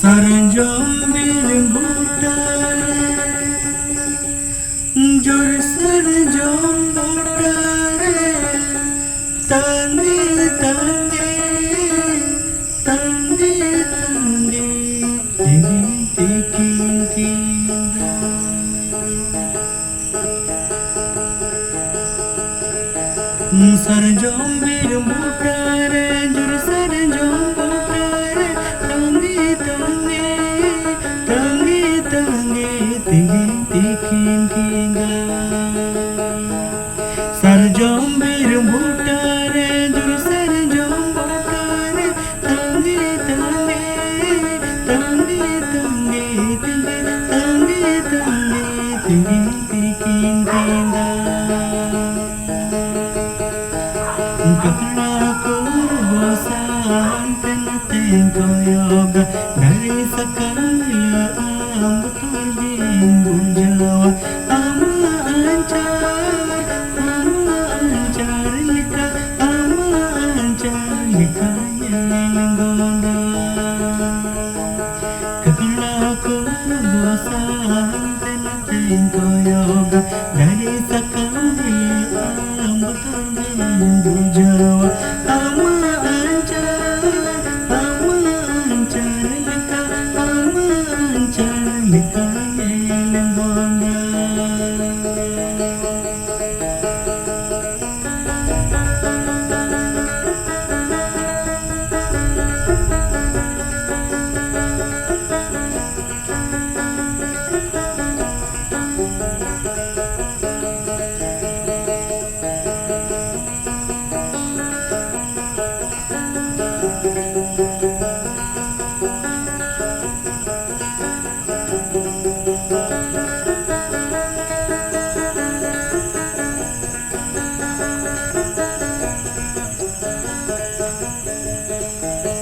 Saranjom bimbutare, jor saranjom butare, tangi tangi, tangi tangi, tikin kinda. Saranjom bimbutare, jor saranjom butare, tangi tangi, tangi tangi, tikin kinda. Saranjom bimbutare, jor saranjom butare, tangi tangi, tangi tangi, tangi tangi, tikin kinda. Kakna kurbosan tengo yoga dari sakala ambatul bimbul jawa ama ancar lika ama ancar lika yelgonda. Kakna kurbosan tengo yoga dari